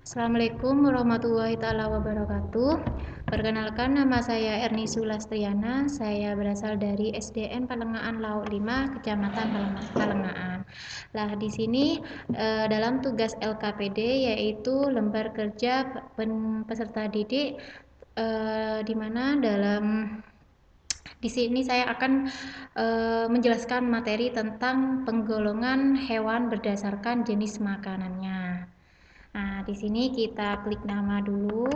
Assalamualaikum warahmatullahi taala wabarakatuh. Perkenalkan, nama saya Erni Sulastriana. Saya berasal dari SDN Palengaan Lauk 5, Kecamatan Palengaan. Lah, di sini dalam tugas LKPD yaitu lembar kerja peserta didik, di mana di sini saya akan menjelaskan materi tentang penggolongan hewan berdasarkan jenis makanannya. Nah, di sini kita klik nama dulu,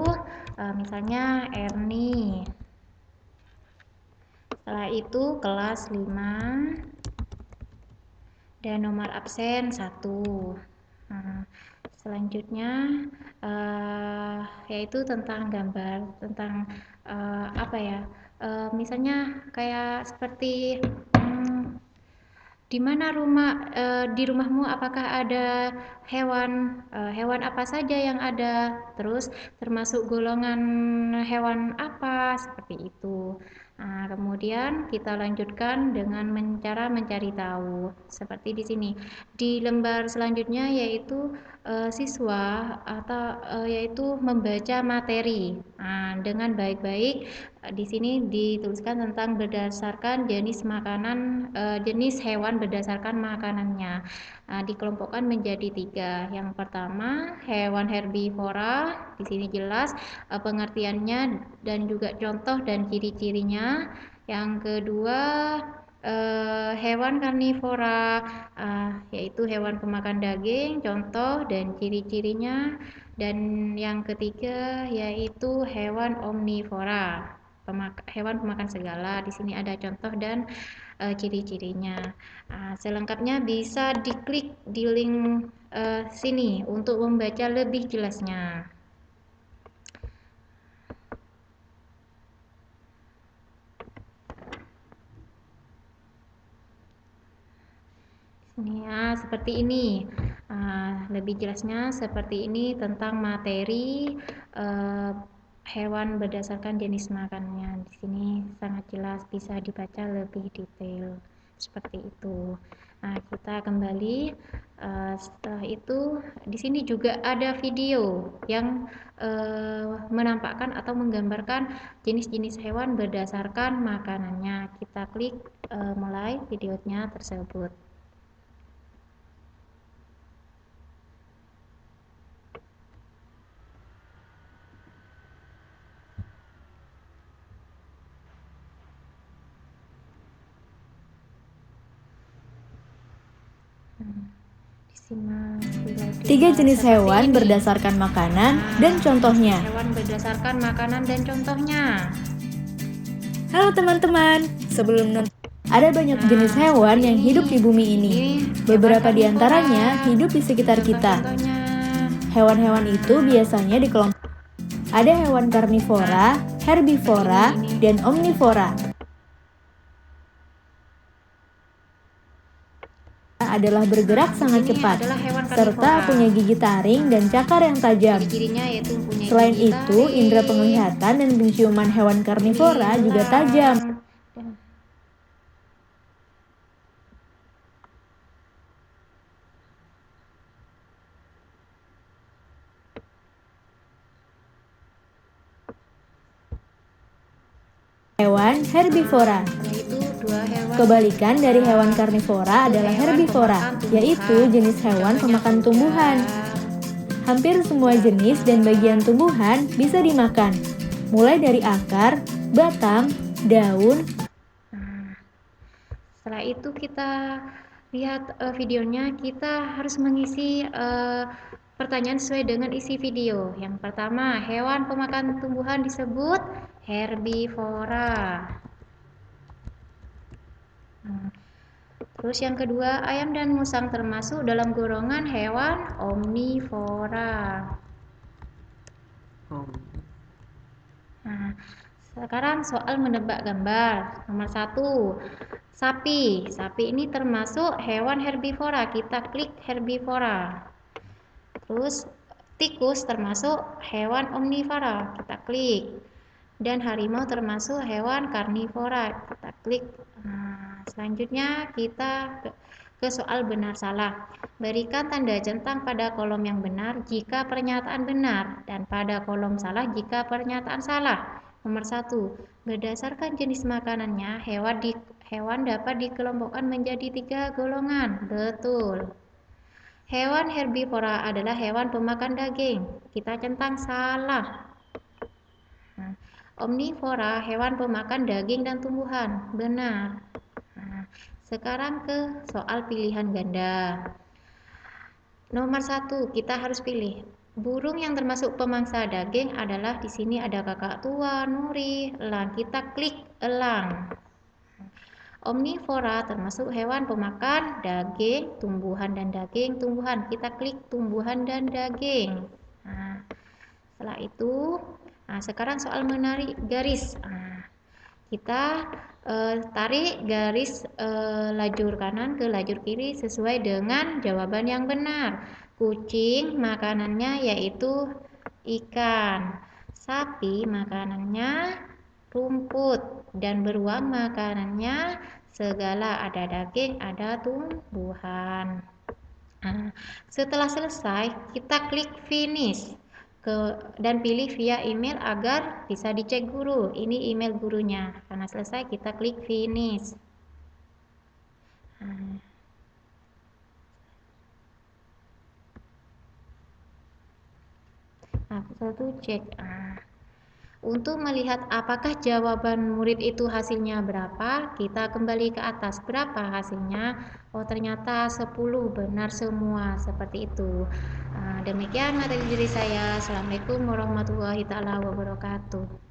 misalnya Erni. Setelah itu kelas 5 dan nomor absen 1. Nah, selanjutnya yaitu tentang gambar, tentang apa ya? Misalnya kayak seperti di mana di rumahmu apakah ada hewan apa saja yang ada, terus termasuk golongan hewan apa, seperti itu. Nah, kemudian kita lanjutkan dengan cara mencari tahu seperti di sini. Di lembar selanjutnya yaitu siswa atau yaitu membaca materi. Nah, dengan baik-baik di sini dituliskan tentang berdasarkan jenis makanan, jenis hewan berdasarkan makanannya. Nah, dikelompokkan menjadi 3. Yang pertama, hewan herbivora. Di sini jelas pengertiannya dan juga contoh dan ciri-cirinya. Yang kedua, hewan karnivora, yaitu hewan pemakan daging, contoh dan ciri-cirinya. Dan yang ketiga yaitu hewan omnivora, hewan pemakan segala. Di sini ada contoh dan ciri-cirinya. Selengkapnya bisa diklik di link sini untuk membaca lebih jelasnya. Ini ya, seperti ini. Lebih jelasnya seperti ini tentang materi hewan berdasarkan jenis makannya. Di sini sangat jelas, bisa dibaca lebih detail seperti itu. Nah, kita kembali. Setelah itu di sini juga ada video yang menampakkan atau menggambarkan jenis-jenis hewan berdasarkan makanannya. Kita klik mulai videonya tersebut. Tiga jenis hewan berdasarkan makanan dan contohnya. Hewan berdasarkan makanan dan contohnya. Halo teman-teman, sebelum nonton, ada banyak jenis hewan yang hidup di bumi ini. Beberapa di antaranya hidup di sekitar kita. Hewan-hewan itu biasanya dikelompokkan. Ada hewan karnivora, herbivora, dan omnivora. Adalah bergerak sangat cepat, serta punya gigi taring dan cakar yang tajam. Selain itu, indera penglihatan dan penciuman hewan karnivora juga tajam. Hewan herbivora. Kebalikan dari hewan karnivora adalah herbivora, yaitu jenis hewan pemakan tumbuhan. Hampir semua jenis dan bagian tumbuhan bisa dimakan, mulai dari akar, batang, daun. Setelah itu kita lihat videonya, kita harus mengisi pertanyaan sesuai dengan isi video. Yang pertama, hewan pemakan tumbuhan disebut herbivora. Terus yang kedua, ayam dan musang termasuk dalam golongan hewan omnivora. Nah, sekarang soal menebak gambar. Nomor 1, sapi. Sapi ini termasuk hewan herbivora. Kita klik herbivora. Terus tikus termasuk hewan omnivora. Kita klik. Dan harimau termasuk hewan karnivora. Kita klik. Nah, selanjutnya kita ke soal benar salah. Berikan tanda centang pada kolom yang benar jika pernyataan benar dan pada kolom salah jika pernyataan salah. Nomor 1. Berdasarkan jenis makanannya, hewan dapat dikelompokkan menjadi 3 golongan. Betul. Hewan herbivora adalah hewan pemakan daging. Kita centang salah. Nah, omnivora hewan pemakan daging dan tumbuhan. Benar. Nah, sekarang ke soal pilihan ganda. Nomor 1, kita harus pilih. Burung yang termasuk pemangsa daging adalah di sini ada kakak tua, nuri, elang. Kita klik elang. Omnivora termasuk hewan pemakan daging, tumbuhan dan daging, tumbuhan. Kita klik tumbuhan dan daging. Nah, setelah itu, sekarang soal menarik garis. Kita tarik garis lajur kanan ke lajur kiri sesuai dengan jawaban yang benar. Kucing makanannya yaitu ikan. Sapi makanannya rumput, dan beruang makanannya segala, ada daging, ada tumbuhan. Setelah selesai, kita klik finish dan pilih via email agar bisa dicek guru. Ini email gurunya. Karena selesai, kita klik finish. Satu cek. Untuk melihat apakah jawaban murid itu hasilnya berapa, kita kembali ke atas. Berapa hasilnya? Oh, ternyata 10 benar semua, seperti itu. Demikian materi dari saya. Assalamualaikum warahmatullahi wabarakatuh.